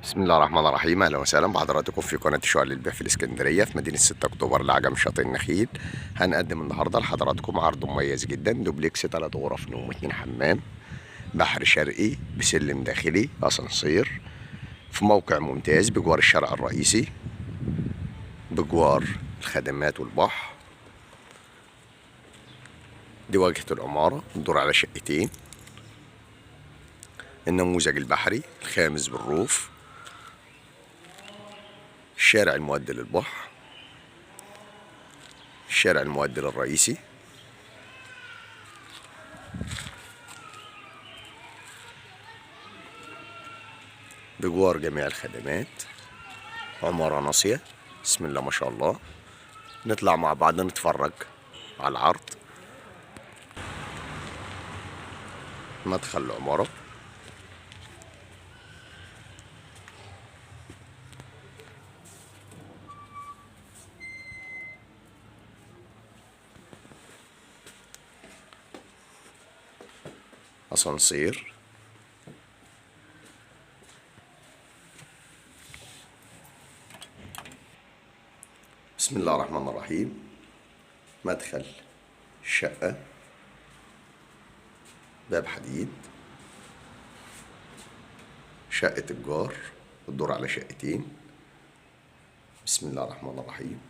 بسم الله الرحمن الرحيم. اهلا وسهلا بحضراتكم في قناه الشقق للبيع في الاسكندريه في مدينه 6 اكتوبر العجم شاطئ النخيل. هنقدم النهارده لحضراتكم عرض مميز جدا، دوبلكس 3 غرف نوم و2 حمام، بحر شرقي بسلم داخلي اسانسير، في موقع ممتاز بجوار الشارع الرئيسي، بجوار الخدمات والبحر. دي واجهه العماره، الدور على شقتين، النموذج البحري الخامس بالروف، الشارع المؤدي للبحر، الشارع المؤدي للرئيسي. بجوار جميع الخدمات، عمارة ناصية بسم الله ما شاء الله. نطلع مع بعض نتفرج على العرض. مدخل العمارة، أسانسير، بسم الله الرحمن الرحيم. مدخل الشقة، باب حديد، شقة الجار، الدور على شقتين. بسم الله الرحمن الرحيم.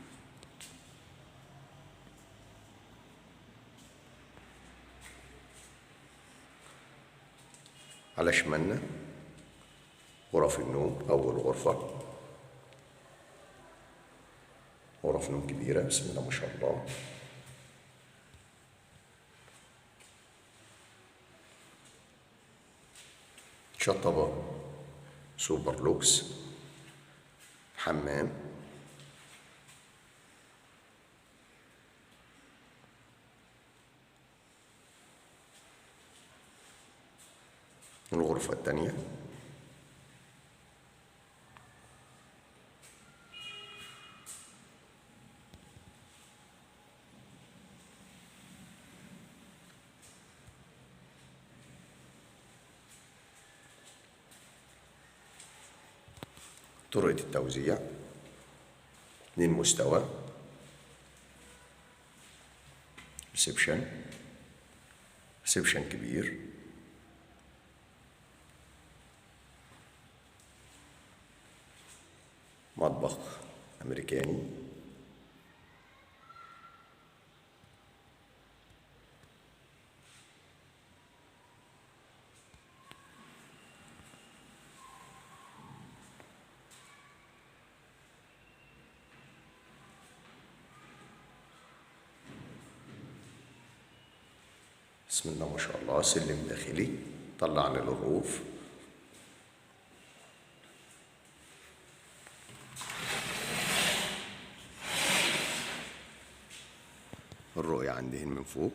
على شمالنا غرف النوم، أول غرفة غرف نوم كبيرة بسم الله ما شاء الله. شطبة سوبر لوكس، حمام، الغرفة التانية، طرقة التوزيع 2 مستوى، ريسبشن كبير، مطبخ أمريكاني، بسم الله ما شاء الله. سلم داخلي طلعني للروف، الرؤية عندهن من فوق.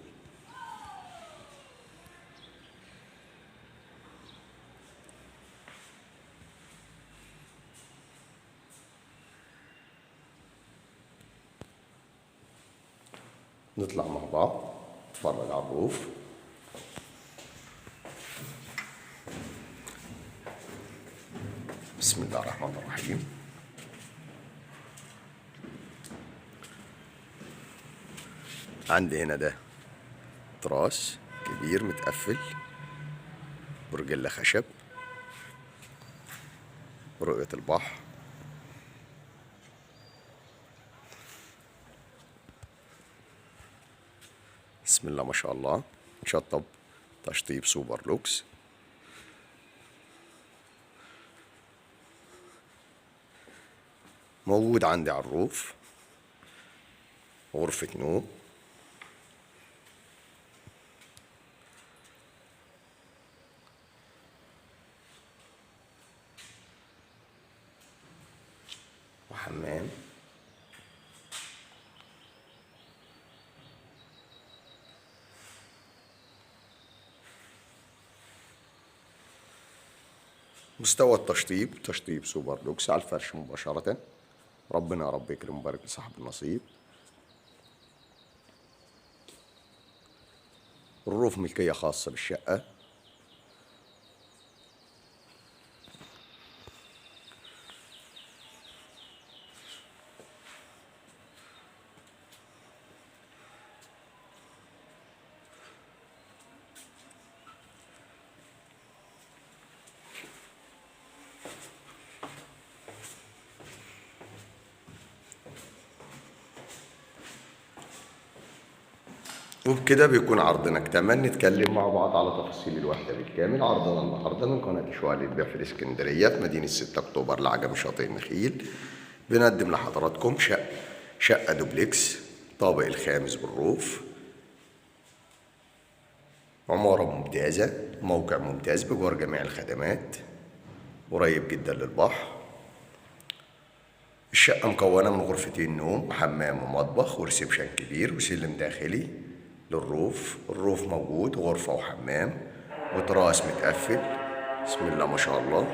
نطلع مع بعض نتفرج على الروف. بسم الله الرحمن الرحيم. عندي هنا ده تراس كبير متقفل، برجلة خشب، رؤية البحر. بسم الله ما شاء الله. شطب تشطيب سوبر لوكس. موجود عندي على الروف غرفة نوم، وحمام، مستوى التشطيب تشطيب سوبر لوكس على الفرش مباشرة. ربنا يا رب يكرم ويبارك لصاحب النصيب. الروف ملكية خاصة بالشقة. وبكده بيكون عرضنا اكتمل. نتكلم مع بعض على تفاصيل الوحدة بالكامل. عرضنا النهارده من قناة شقق للبيع في الإسكندرية في مدينة 6 أكتوبر لعجمي شاطئ النخيل. بنقدم لحضراتكم شقة دوبلكس طابق الخامس بالروف، عمارة ممتازة، موقع ممتاز بجوار جميع الخدمات، قريب جدا للبحر. الشقة مكونة من غرفتين نوم وحمام ومطبخ وريسبشن كبير وسلم داخلي للروف. الروف موجود غرفة وحمام وتراس متقفل. بسم الله ما شاء الله.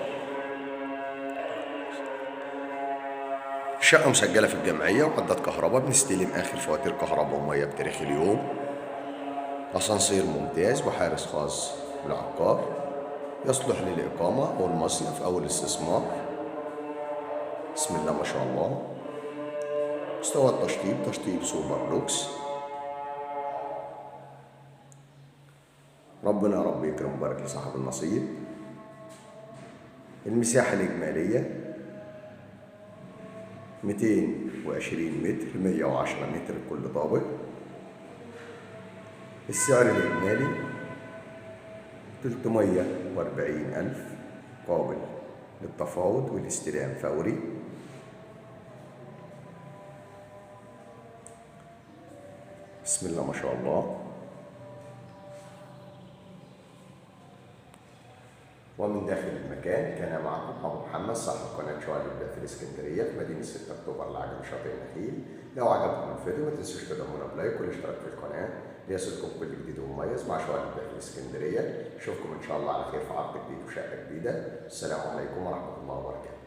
الشقة مسجلة في الجمعية وعداد كهرباء. بنستلم آخر فواتير كهرباء ومية بتاريخ اليوم. أسانسير ممتاز وحارس خاص بالعقار، يصلح للإقامة أو المصيف أو الاستثمار. بسم الله ما شاء الله. مستوى التشطيب تشطيب سوبر لوكس. ربنا يا رب يكرم ويبارك لصاحب النصيب. المساحة الإجمالية 220 متر، 110 متر لكل طابق. السعر الإجمالي 340,000 قابل للتفاوض والاستلام فوري. بسم الله ما شاء الله. ومن داخل المكان كان معكم أبو محمد صاحب قناة شقق للبيع في الإسكندرية في مدينة 6 أكتوبر لعجمي شاطئ النخيل. لو عجبكم الفيديو ما تنسوش تدعمونا بلايك والاشتراك في القناة ليصلكم كل جديد ومميز مع شقق للبيع في الإسكندرية. أشوفكم إن شاء الله على خير في عرض جديد وشقة جديدة. السلام عليكم ورحمة الله وبركاته.